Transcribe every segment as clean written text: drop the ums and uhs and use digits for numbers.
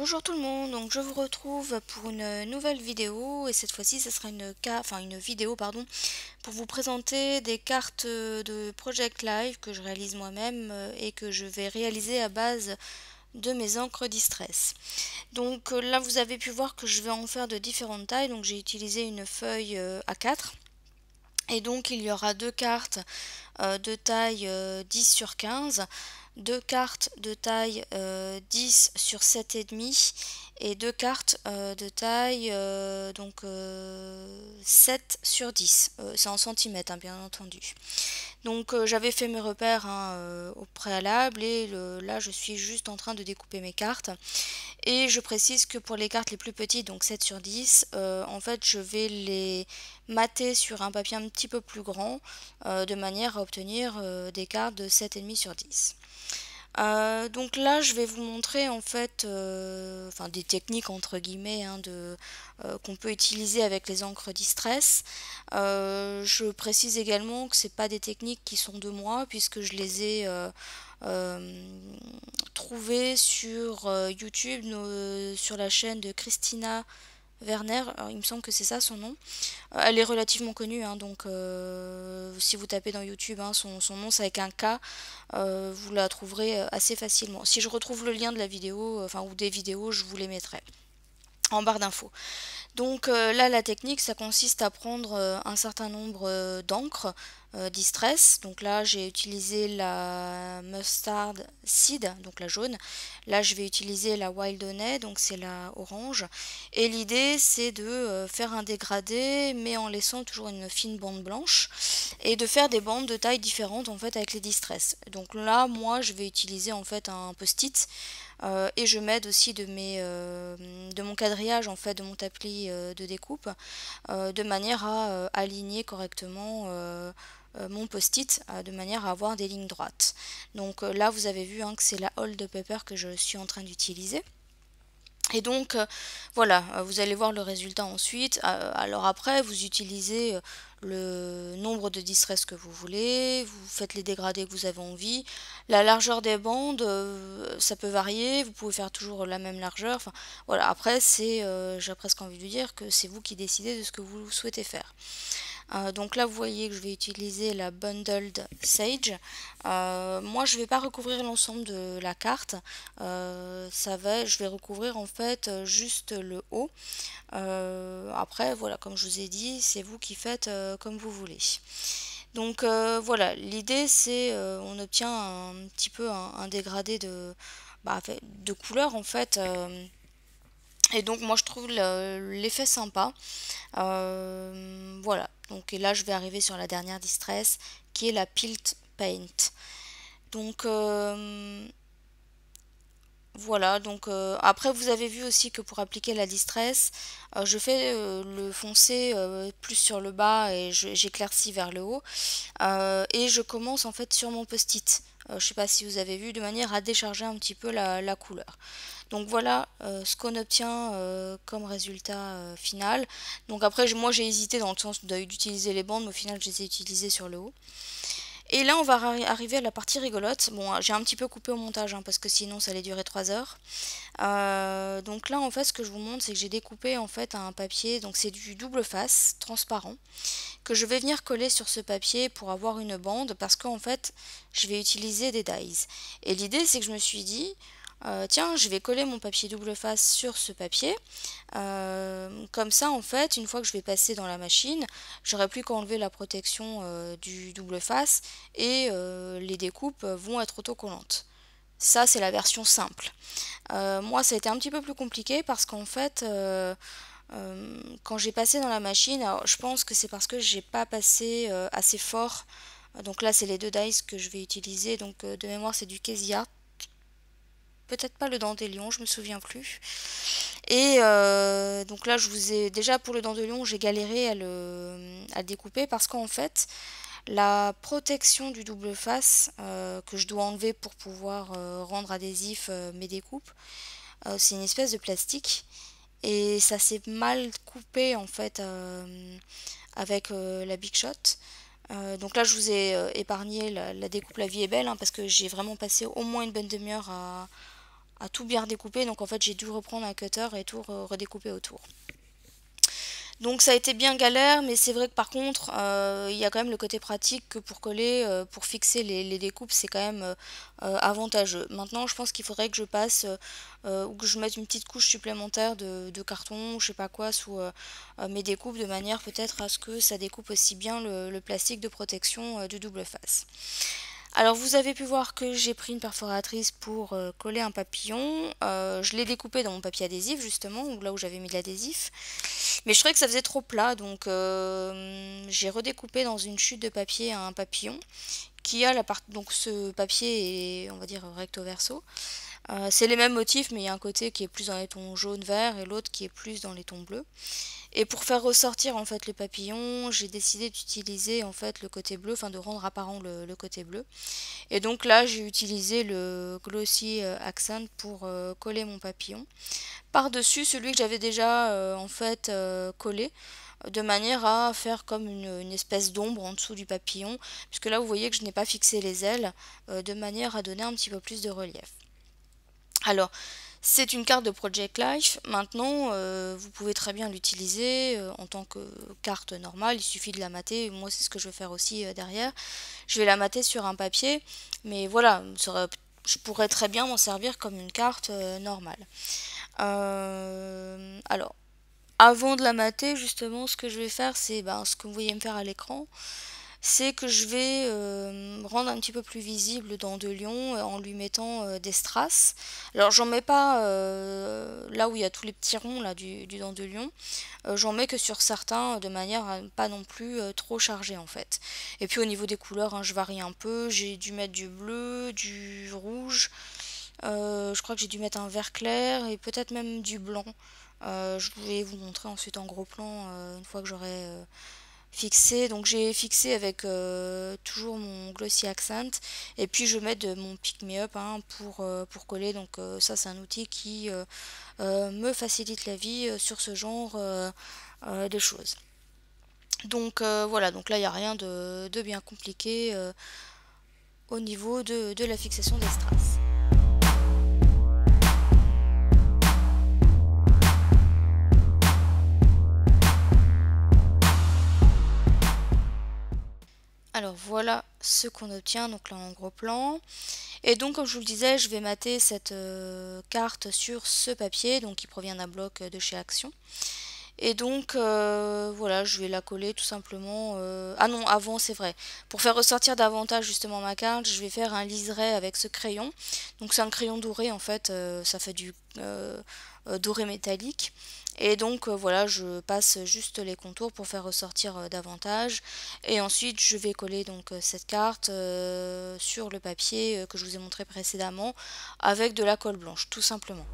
Bonjour tout le monde, donc je vous retrouve pour une nouvelle vidéo et cette fois-ci ce sera une vidéo pour vous présenter des cartes de Project Live que je réalise moi-même et que je vais réaliser à base de mes encres Distress. Donc là vous avez pu voir que je vais en faire de différentes tailles, donc j'ai utilisé une feuille A4 et donc il y aura deux cartes de taille 10 sur 15, deux cartes de taille 10 sur 7,5 et deux cartes de taille 7 sur 10. C'est en centimètres, hein, bien entendu. Donc j'avais fait mes repères au préalable et là je suis juste en train de découper mes cartes. Et je précise que pour les cartes les plus petites, donc 7 sur 10, en fait je vais les mater sur un papier un petit peu plus grand de manière à obtenir des cartes de 7,5 sur 10. Donc là je vais vous montrer en fait des techniques entre guillemets qu'on peut utiliser avec les encres Distress. Je précise également que c'est pas des techniques qui sont de moi puisque je les ai trouvées sur YouTube, sur la chaîne de Christina Werner, alors, il me semble que c'est ça son nom. Elle est relativement connue, hein, donc si vous tapez dans YouTube son nom c'est avec un K, vous la trouverez assez facilement. Si je retrouve le lien de la vidéo, ou des vidéos, je vous les mettrai en barre d'infos. Donc là la technique ça consiste à prendre un certain nombre d'encres Distress. Donc là j'ai utilisé la Mustard Seed, donc la jaune. Là je vais utiliser la Wild Honey, donc c'est la orange. Et l'idée c'est de faire un dégradé mais en laissant toujours une fine bande blanche et de faire des bandes de taille différentes en fait avec les Distress. Donc là moi je vais utiliser en fait un post-it. Et je m'aide aussi de mon quadrillage en fait, de mon tapis de découpe, de manière à aligner correctement mon post-it, de manière à avoir des lignes droites. Donc là vous avez vu que c'est la Old Pepper que je suis en train d'utiliser. Et donc voilà, vous allez voir le résultat ensuite. Alors après, vous utilisez le nombre de distress que vous voulez, vous faites les dégradés que vous avez envie. La largeur des bandes, ça peut varier, vous pouvez faire toujours la même largeur. Enfin voilà, après j'ai presque envie de dire que c'est vous qui décidez de ce que vous souhaitez faire. Donc là vous voyez que je vais utiliser la Bundled Sage. Moi je ne vais pas recouvrir l'ensemble de la carte, je vais recouvrir en fait juste le haut. Après voilà, comme je vous ai dit, c'est vous qui faites comme vous voulez. Donc voilà, l'idée c'est on obtient un petit peu un dégradé de couleur en fait. Et donc moi je trouve l'effet sympa. Voilà, donc et là je vais arriver sur la dernière distress qui est la Pilt Paint. Donc voilà, donc après vous avez vu aussi que pour appliquer la distress, je fais le foncé plus sur le bas et j'éclaircis vers le haut. Et je commence en fait sur mon post-it. Je sais pas si vous avez vu, de manière à décharger un petit peu la couleur. Donc voilà ce qu'on obtient comme résultat final. Donc après moi j'ai hésité dans le sens d'utiliser les bandes, mais au final je les ai utilisées sur le haut. Et là on va arriver à la partie rigolote. Bon j'ai un petit peu coupé au montage parce que sinon ça allait durer 3 heures. Donc là en fait ce que je vous montre c'est que j'ai découpé en fait un papier, donc c'est du double face transparent que je vais venir coller sur ce papier pour avoir une bande parce qu'en fait je vais utiliser des dies. Et l'idée c'est que je me suis dit tiens je vais coller mon papier double face sur ce papier, comme ça en fait une fois que je vais passer dans la machine j'aurai plus qu'à enlever la protection du double face et les découpes vont être autocollantes. Ça c'est la version simple. Moi ça a été un petit peu plus compliqué parce qu'en fait quand j'ai passé dans la machine, alors je pense que c'est parce que j'ai pas passé assez fort. Donc là c'est les deux dies que je vais utiliser, donc de mémoire c'est du Casey Art, peut-être pas le Dandelion, je me souviens plus. Et donc là je vous ai déjà pour le Dandelion j'ai galéré à le découper parce qu'en fait la protection du double face que je dois enlever pour pouvoir rendre adhésif mes découpes, c'est une espèce de plastique et ça s'est mal coupé en fait avec la Big Shot. Donc là je vous ai épargné la découpe La Vie est belle parce que j'ai vraiment passé au moins une bonne demi-heure à tout bien redécouper, donc en fait j'ai dû reprendre un cutter et tout redécouper autour. Donc ça a été bien galère, mais c'est vrai que par contre, il y a quand même le côté pratique que pour coller, pour fixer les découpes, c'est quand même avantageux. Maintenant, je pense qu'il faudrait que je passe ou que je mette une petite couche supplémentaire de carton, je sais pas quoi, sous mes découpes, de manière peut-être à ce que ça découpe aussi bien le plastique de protection de double face. Alors vous avez pu voir que j'ai pris une perforatrice pour coller un papillon. Je l'ai découpé dans mon papier adhésif justement, ou là où j'avais mis de l'adhésif. Mais je trouvais que ça faisait trop plat, donc j'ai redécoupé dans une chute de papier un papillon qui a la partie. Donc ce papier est, on va dire, recto verso. C'est les mêmes motifs, mais il y a un côté qui est plus dans les tons jaune vert et l'autre qui est plus dans les tons bleus. Et pour faire ressortir en fait le papillon, j'ai décidé d'utiliser en fait le côté bleu, enfin de rendre apparent le côté bleu. Et donc là, j'ai utilisé le Glossy Accent pour coller mon papillon par-dessus celui que j'avais déjà en fait collé, de manière à faire comme une espèce d'ombre en dessous du papillon, puisque là vous voyez que je n'ai pas fixé les ailes, de manière à donner un petit peu plus de relief. Alors, c'est une carte de Project Life. Maintenant, vous pouvez très bien l'utiliser en tant que carte normale. Il suffit de la mater. Moi, c'est ce que je vais faire aussi derrière. Je vais la mater sur un papier. Mais voilà, je pourrais très bien m'en servir comme une carte normale. Alors, avant de la mater, justement, ce que je vais faire, c'est ce que vous voyez me faire à l'écran. C'est que je vais rendre un petit peu plus visible le dent de lion en lui mettant des strass. Alors j'en mets pas là où il y a tous les petits ronds là, du dent de lion. J'en mets que sur certains de manière à ne pas non plus trop charger en fait. Et puis au niveau des couleurs, hein, je varie un peu. J'ai dû mettre du bleu, du rouge. Je crois que j'ai dû mettre un vert clair et peut-être même du blanc. Je vais vous montrer ensuite en gros plan une fois que j'aurai fixé. Donc j'ai fixé avec toujours mon Glossy Accent et puis je mets de mon Pick Me Up pour coller. Donc ça c'est un outil qui me facilite la vie sur ce genre de choses. Donc voilà, donc là il n'y a rien de bien compliqué au niveau de la fixation des strass. Alors voilà ce qu'on obtient donc là en gros plan. Et donc comme je vous le disais, je vais mater cette carte sur ce papier donc qui provient d'un bloc de chez Action. Et donc voilà, je vais la coller tout simplement. Ah non, avant c'est vrai. Pour faire ressortir davantage justement ma carte, je vais faire un liseré avec ce crayon. Donc c'est un crayon doré en fait, ça fait du doré métallique. Et donc voilà, je passe juste les contours pour faire ressortir davantage. Et ensuite je vais coller donc cette carte sur le papier que je vous ai montré précédemment avec de la colle blanche, tout simplement.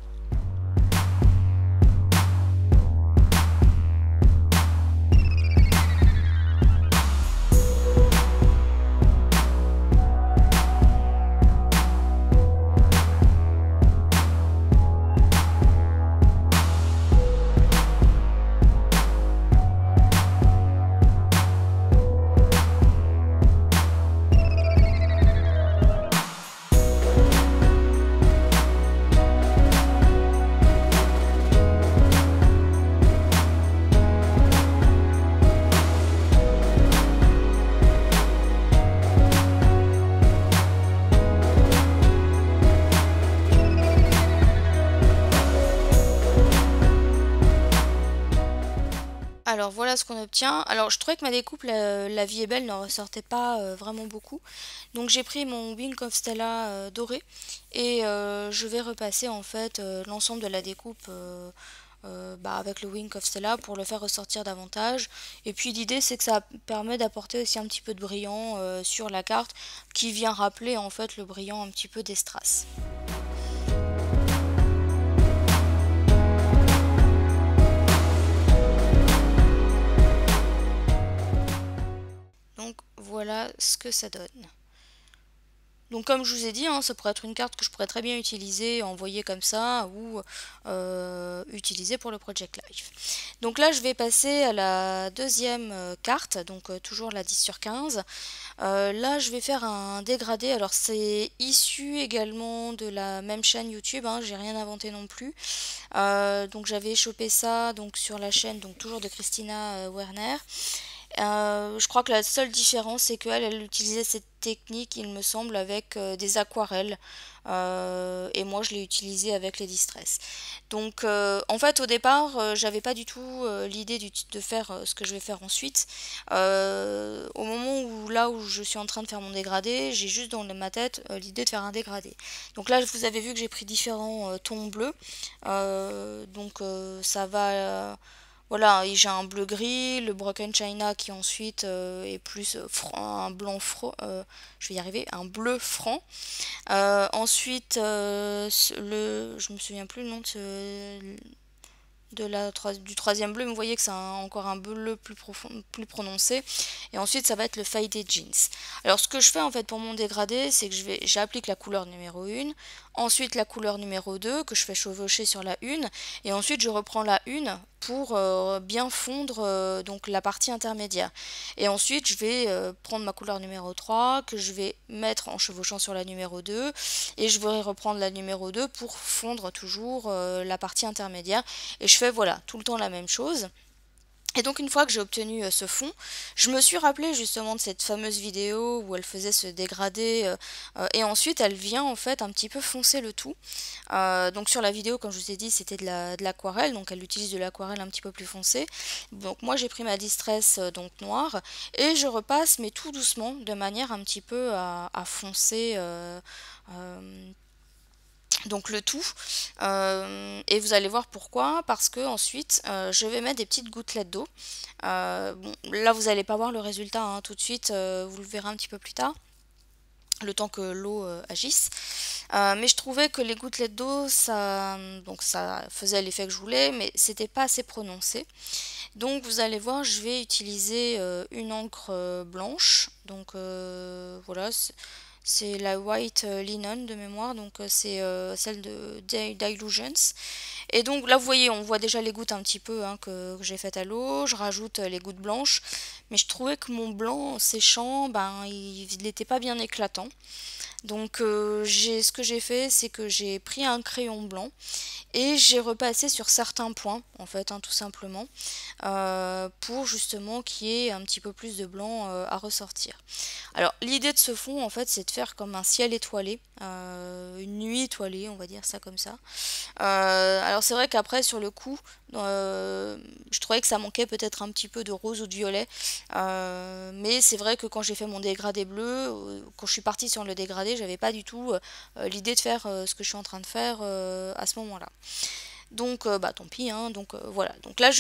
Alors voilà ce qu'on obtient. Alors je trouvais que ma découpe, la vie est belle, n'en ressortait pas vraiment beaucoup. Donc j'ai pris mon Wing of Stella doré et je vais repasser en fait l'ensemble de la découpe avec le Wing of Stella pour le faire ressortir davantage. Et puis l'idée c'est que ça permet d'apporter aussi un petit peu de brillant sur la carte qui vient rappeler en fait le brillant un petit peu des strass. Donc voilà ce que ça donne. Donc comme je vous ai dit, hein, ça pourrait être une carte que je pourrais très bien utiliser, envoyer comme ça, ou utiliser pour le Project Life. Donc là je vais passer à la deuxième carte, donc toujours la 10 sur 15. Là je vais faire un dégradé, alors c'est issu également de la même chaîne YouTube, hein, j'ai rien inventé non plus. Donc j'avais chopé ça donc sur la chaîne donc toujours de Christina Werner. Je crois que la seule différence, c'est qu'elle, elle utilisait cette technique, il me semble, avec des aquarelles. Et moi, je l'ai utilisée avec les Distress. Donc, en fait, au départ, j'avais pas du tout l'idée de faire ce que je vais faire ensuite. Au moment où, là où je suis en train de faire mon dégradé, j'ai juste dans ma tête l'idée de faire un dégradé. Donc là, vous avez vu que j'ai pris différents tons bleus. Ça va... voilà, et j'ai un bleu gris, le Broken China qui ensuite est plus un blanc franc, je vais y arriver, un bleu franc. Ensuite, je me souviens plus le nom du troisième bleu, mais vous voyez que c'est encore un bleu plus profond, plus prononcé. Et ensuite, ça va être le Faded Jeans. Alors, ce que je fais en fait pour mon dégradé, c'est que j'applique la couleur numéro 1, ensuite la couleur numéro 2, que je fais chevaucher sur la 1, et ensuite je reprends la 1 pour bien fondre donc la partie intermédiaire. Et ensuite, je vais prendre ma couleur numéro 3, que je vais mettre en chevauchant sur la numéro 2, et je vais reprendre la numéro 2 pour fondre toujours la partie intermédiaire. Et je fais voilà, tout le temps la même chose. Et donc une fois que j'ai obtenu ce fond, je me suis rappelé justement de cette fameuse vidéo où elle faisait ce dégradé et ensuite elle vient en fait un petit peu foncer le tout. Donc sur la vidéo, comme je vous ai dit, c'était de l'aquarelle, donc elle utilise de l'aquarelle un petit peu plus foncée. Donc moi j'ai pris ma Distress donc noire et je repasse mais tout doucement de manière un petit peu à foncer euh, donc le tout. Et vous allez voir pourquoi, parce que ensuite je vais mettre des petites gouttelettes d'eau. Bon, là vous n'allez pas voir le résultat hein, tout de suite, vous le verrez un petit peu plus tard, le temps que l'eau agisse. Mais je trouvais que les gouttelettes d'eau, donc ça faisait l'effet que je voulais, mais c'était pas assez prononcé. Donc vous allez voir, je vais utiliser une encre blanche. Donc voilà, c'est la White Linen de mémoire, donc c'est celle de Dylusions. Et donc là vous voyez, on voit déjà les gouttes un petit peu hein, que j'ai faites à l'eau. Je rajoute les gouttes blanches, mais je trouvais que mon blanc séchant, ben il n'était pas bien éclatant. Donc ce que j'ai fait, c'est que j'ai pris un crayon blanc et j'ai repassé sur certains points, en fait, hein, tout simplement, pour justement qu'il y ait un petit peu plus de blanc à ressortir. Alors, l'idée de ce fond, en fait, c'est de faire comme un ciel étoilé, une nuit étoilée, on va dire ça comme ça. Alors, c'est vrai qu'après, sur le coup, je trouvais que ça manquait peut-être un petit peu de rose ou de violet, mais c'est vrai que quand j'ai fait mon dégradé bleu, quand je suis partie sur le dégradé, j'avais pas du tout l'idée de faire ce que je suis en train de faire à ce moment-là. Donc bah tant pis, hein, donc voilà. Donc là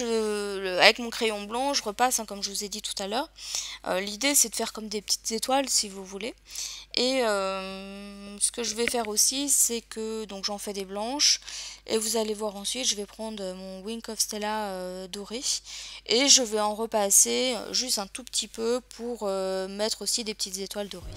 avec mon crayon blanc, je repasse, hein, comme je vous ai dit tout à l'heure. L'idée c'est de faire comme des petites étoiles si vous voulez. Et ce que je vais faire aussi, c'est que donc j'en fais des blanches. Et vous allez voir ensuite, je vais prendre mon Wink of Stella doré. Et je vais en repasser juste un tout petit peu pour mettre aussi des petites étoiles dorées.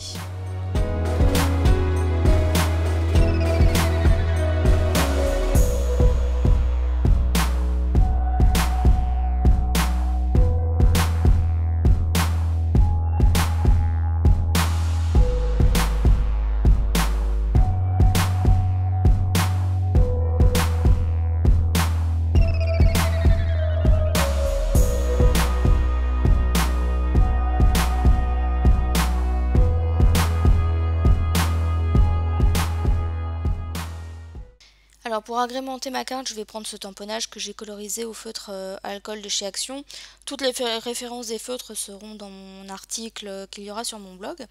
Alors pour agrémenter ma carte, je vais prendre ce tamponnage que j'ai colorisé au feutre alcool de chez Action. Toutes les références des feutres seront dans mon article qu'il y aura sur mon blog.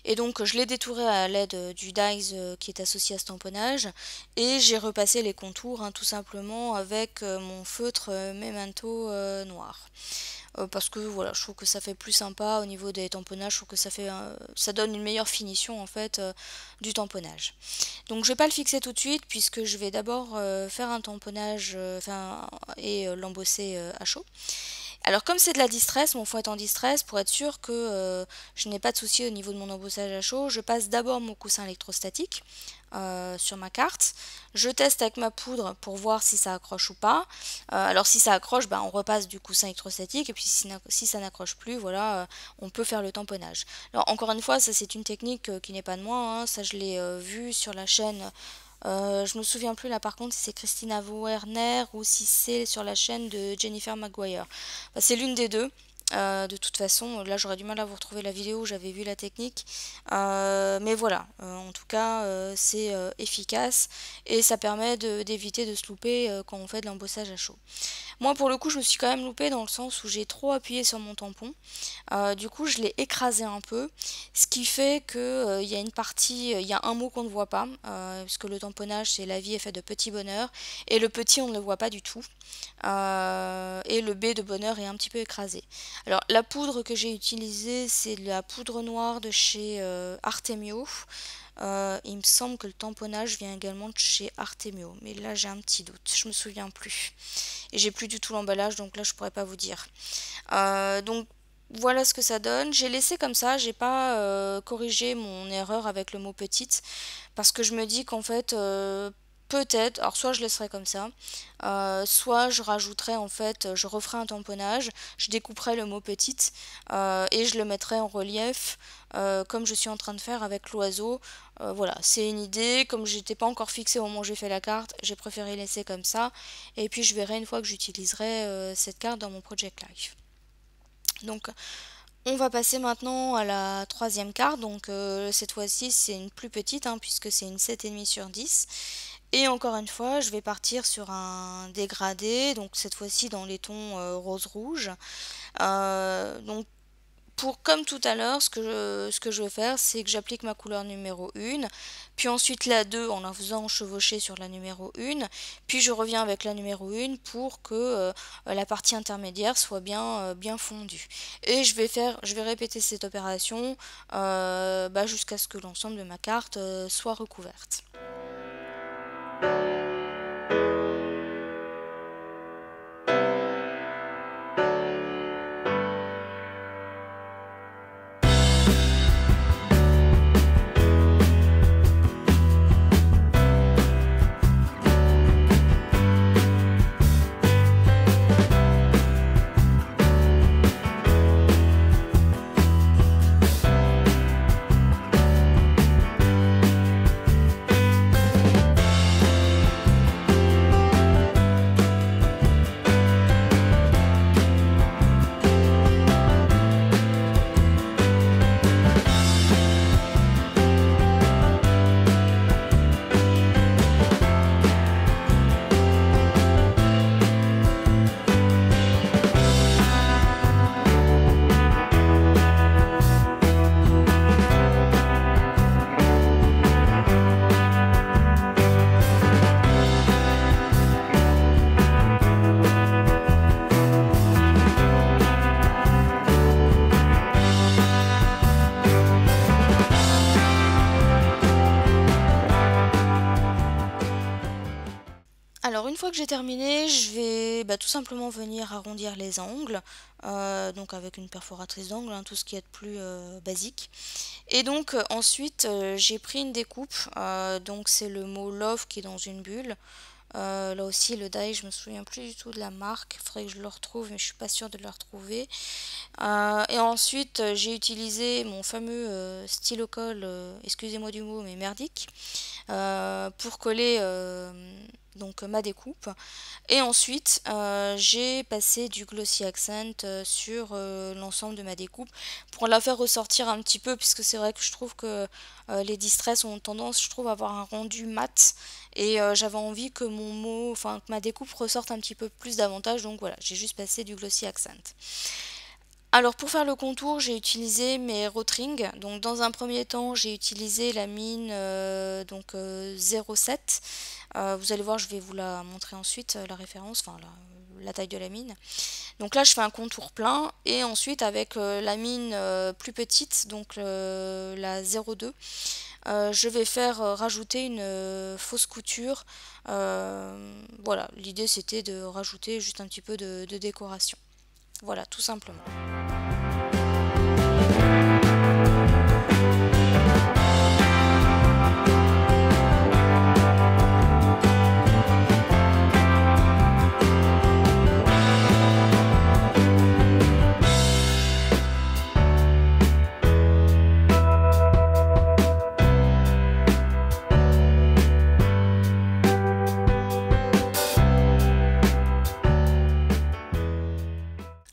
Et donc je l'ai détouré à l'aide du dies qui est associé à ce tamponnage. Et j'ai repassé les contours hein, tout simplement avec mon feutre Memento noir. Parce que voilà, je trouve que ça fait plus sympa au niveau des tamponnages, je trouve que ça donne une meilleure finition en fait du tamponnage. Donc je vais pas le fixer tout de suite puisque je vais d'abord faire un tamponnage et l'embosser à chaud. Alors comme c'est de la distress, mon fond est en distress, pour être sûr que je n'ai pas de souci au niveau de mon embossage à chaud, je passe d'abord mon coussin électrostatique sur ma carte. Je teste avec ma poudre pour voir si ça accroche ou pas. Alors si ça accroche, on repasse du coussin électrostatique et puis si ça n'accroche plus, voilà, on peut faire le tamponnage. Alors encore une fois, ça c'est une technique qui n'est pas de moi, hein, ça je l'ai vu sur la chaîne. Je me souviens plus là par contre si c'est Christina Werner ou si c'est sur la chaîne de Jennifer Maguire. C'est l'une des deux. De toute façon, là j'aurais du mal à vous retrouver la vidéo où j'avais vu la technique. Mais voilà, en tout cas c'est efficace et ça permet d'éviter de se louper quand on fait de l'embossage à chaud. Moi pour le coup je me suis quand même loupée dans le sens où j'ai trop appuyé sur mon tampon. Du coup je l'ai écrasé un peu, ce qui fait que il y a une partie, il y a un mot qu'on ne voit pas, puisque le tamponnage c'est la vie est faite de petits bonheurs, et le petit on ne le voit pas du tout, et le B de bonheur est un petit peu écrasé. Alors la poudre que j'ai utilisée c'est de la poudre noire de chez Artemio. Il me semble que le tamponnage vient également de chez Artemio, mais là j'ai un petit doute, je me souviens plus. Et j'ai plus du tout l'emballage, donc là je pourrais pas vous dire. Donc voilà ce que ça donne. J'ai laissé comme ça, j'ai pas corrigé mon erreur avec le mot petite, parce que je me dis qu'en fait peut-être, alors soit je laisserai comme ça, soit je rajouterai en fait, je referai un tamponnage, je découperai le mot petite et je le mettrai en relief comme je suis en train de faire avec l'oiseau. Voilà, c'est une idée, comme j'étais pas encore fixée au moment où j'ai fait la carte, j'ai préféré laisser comme ça, et puis je verrai une fois que j'utiliserai cette carte dans mon Project Life. Donc on va passer maintenant à la troisième carte, donc cette fois-ci c'est une plus petite hein, puisque c'est une 7,5 sur 10. Et encore une fois, je vais partir sur un dégradé, donc cette fois-ci dans les tons rose-rouge. Donc comme tout à l'heure, ce que je vais faire, c'est que j'applique ma couleur numéro 1, puis ensuite la 2 en la faisant chevaucher sur la numéro 1, puis je reviens avec la numéro 1 pour que la partie intermédiaire soit bien fondue. Et je vais répéter cette opération jusqu'à ce que l'ensemble de ma carte soit recouverte. Alors une fois que j'ai terminé, je vais tout simplement venir arrondir les angles, donc avec une perforatrice d'angle, hein, tout ce qui est de plus basique. Et donc ensuite j'ai pris une découpe, donc c'est le mot love qui est dans une bulle. Là aussi le die je me souviens plus du tout de la marque, il faudrait que je le retrouve mais je suis pas sûre de le retrouver. Et ensuite j'ai utilisé mon fameux stylo colle, excusez-moi du mot mais merdique, pour coller donc ma découpe. Et ensuite j'ai passé du glossy accent sur l'ensemble de ma découpe pour la faire ressortir un petit peu, puisque c'est vrai que je trouve que les distress ont tendance, je trouve, à avoir un rendu mat, et j'avais envie que que ma découpe ressorte un petit peu plus davantage, donc voilà, j'ai juste passé du glossy accent. Alors pour faire le contour, j'ai utilisé mes Rotring. Donc dans un premier temps, j'ai utilisé la mine 07. Vous allez voir, je vais vous la montrer ensuite, la référence, la taille de la mine. Donc là, je fais un contour plein, et ensuite avec la mine plus petite, donc la 02, je vais faire rajouter une fausse couture. Voilà, l'idée c'était de rajouter juste un petit peu de décoration. Voilà, tout simplement.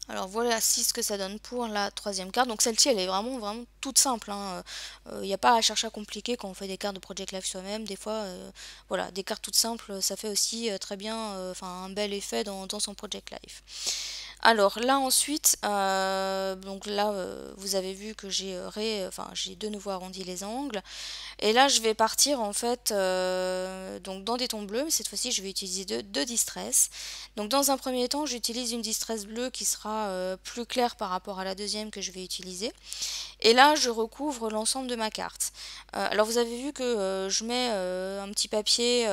Alors voilà, si ce que ça donne pour la troisième carte. Donc celle-ci, elle est vraiment toute simple, hein. Il n'y a pas à chercher à compliquer quand on fait des cartes de Project Life soi-même. Des fois, voilà, des cartes toutes simples, ça fait aussi très bien, enfin un bel effet dans son Project Life. Alors là ensuite, donc là vous avez vu que enfin, j'ai de nouveau arrondi les angles. Et là je vais partir en fait donc dans des tons bleus, mais cette fois-ci je vais utiliser deux distress. Donc dans un premier temps j'utilise une distress bleue qui sera plus claire par rapport à la deuxième que je vais utiliser. Et là, je recouvre l'ensemble de ma carte. Alors vous avez vu que je mets un petit papier,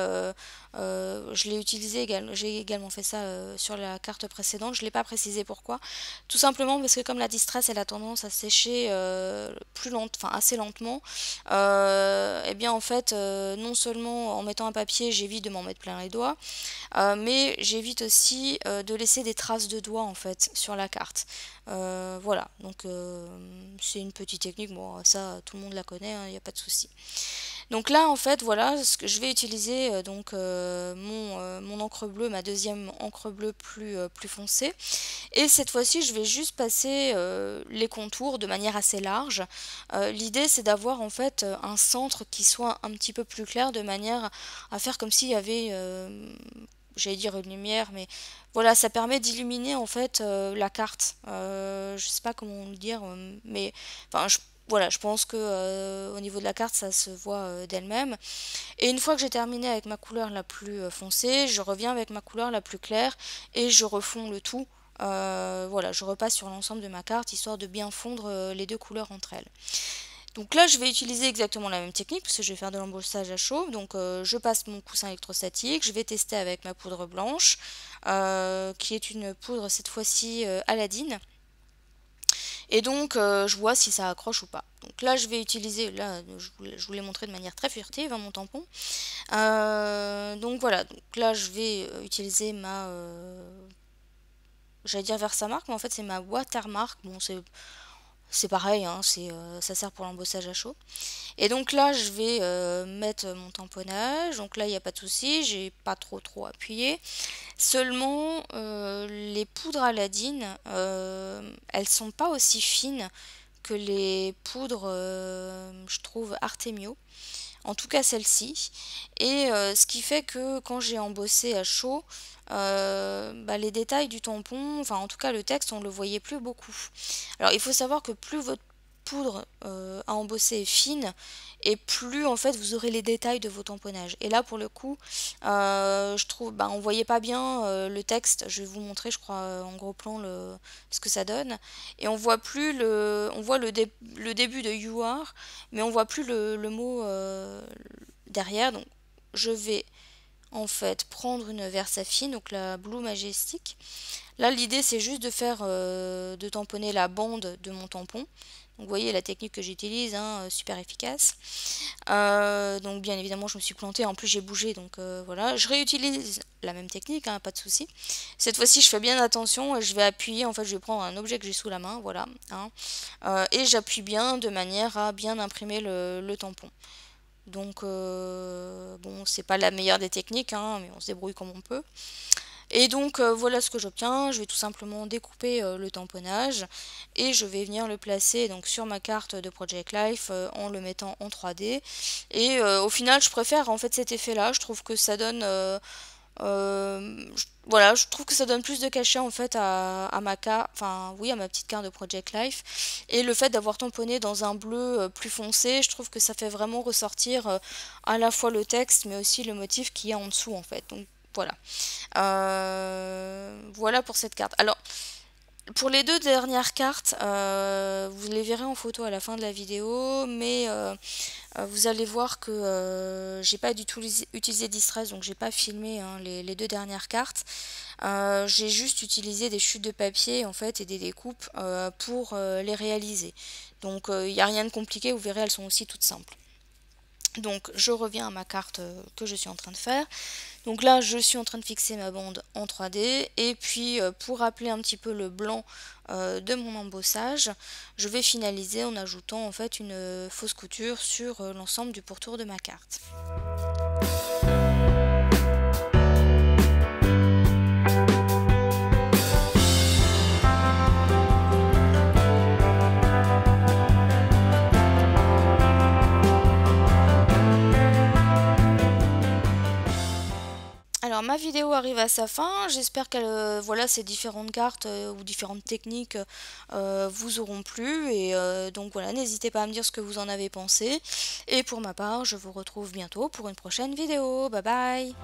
je l'ai utilisé également, j'ai également fait ça sur la carte précédente, je ne l'ai pas précisé pourquoi. Tout simplement parce que comme la distress elle a tendance à sécher enfin assez lentement, et bien en fait non seulement en mettant un papier j'évite de m'en mettre plein les doigts, mais j'évite aussi de laisser des traces de doigts en fait sur la carte. Voilà, donc c'est une petite technique, bon ça tout le monde la connaît, il n'y a pas de souci. Donc là en fait voilà, ce que je vais utiliser donc mon encre bleue, ma deuxième encre bleue plus foncée. Et cette fois-ci je vais juste passer les contours de manière assez large. L'idée c'est d'avoir en fait un centre qui soit un petit peu plus clair de manière à faire comme s'il y avait j'allais dire une lumière, mais voilà, ça permet d'illuminer en fait la carte. Je sais pas comment le dire, mais enfin, voilà, je pense que au niveau de la carte, ça se voit d'elle-même. Et une fois que j'ai terminé avec ma couleur la plus foncée, je reviens avec ma couleur la plus claire et je refonds le tout. Voilà, je repasse sur l'ensemble de ma carte histoire de bien fondre les deux couleurs entre elles. Donc là, je vais utiliser exactement la même technique parce que je vais faire de l'embossage à chaud. Donc je passe mon coussin électrostatique, je vais tester avec ma poudre blanche, qui est une poudre cette fois-ci Aladdin. Et donc je vois si ça accroche ou pas. Donc là, je vais utiliser, là, je vous l'ai montré de manière très furtive, hein, mon tampon. Donc voilà, donc là, je vais utiliser j'allais dire Versamark, mais en fait c'est ma watermark. Bon, c'est pareil, hein, ça sert pour l'embossage à chaud. Et donc là, je vais mettre mon tamponnage. Donc là, il n'y a pas de souci, j'ai pas trop appuyé. Seulement, les poudres Aladdin, elles sont pas aussi fines que les poudres, je trouve, Artemio. En tout cas celle-ci. Et ce qui fait que quand j'ai embossé à chaud, bah, les détails du tampon, enfin en tout cas le texte, on le voyait plus beaucoup. Alors il faut savoir que plus votre poudre à embosser est fine, et plus en fait vous aurez les détails de vos tamponnages. Et là pour le coup, je trouve, bah, on voyait pas bien le texte. Je vais vous montrer, je crois, en gros plan ce que ça donne. Et on voit plus on voit le début de You Are, mais on voit plus le mot derrière. Donc je vais en fait prendre une Versafine, donc la Blue Majestic. Là l'idée c'est juste de faire de tamponner la bande de mon tampon. Donc vous voyez la technique que j'utilise, hein, super efficace. Donc bien évidemment je me suis plantée, en plus j'ai bougé, donc voilà. Je réutilise la même technique, hein, pas de souci. Cette fois-ci je fais bien attention, je vais appuyer, en fait je vais prendre un objet que j'ai sous la main, voilà. Hein, et j'appuie bien de manière à bien imprimer le tampon. Donc bon, c'est pas la meilleure des techniques, hein, mais on se débrouille comme on peut. Et donc voilà ce que j'obtiens. Je vais tout simplement découper le tamponnage et je vais venir le placer donc sur ma carte de Project Life en le mettant en 3D. Et au final, je préfère en fait cet effet-là. Je trouve que ça donne voilà, je trouve que ça donne plus de cachet en fait à ma carte, enfin oui, à ma petite carte de Project Life. Et le fait d'avoir tamponné dans un bleu plus foncé, je trouve que ça fait vraiment ressortir à la fois le texte mais aussi le motif qu'il y a en dessous en fait. Donc voilà. Voilà pour cette carte. Alors Pour les deux dernières cartes, vous les verrez en photo à la fin de la vidéo, mais vous allez voir que j'ai pas du tout utilisé Distress, donc j'ai pas filmé hein, les deux dernières cartes. J'ai juste utilisé des chutes de papier en fait et des découpes pour les réaliser. Donc il n'y a rien de compliqué, vous verrez, elles sont aussi toutes simples. Donc je reviens à ma carte que je suis en train de faire. Donc là je suis en train de fixer ma bande en 3D et puis pour rappeler un petit peu le blanc de mon embossage, je vais finaliser en ajoutant en fait une fausse couture sur l'ensemble du pourtour de ma carte. Alors ma vidéo arrive à sa fin, j'espère que voilà, ces différentes cartes ou différentes techniques vous auront plu et donc voilà, n'hésitez pas à me dire ce que vous en avez pensé et pour ma part je vous retrouve bientôt pour une prochaine vidéo, bye bye.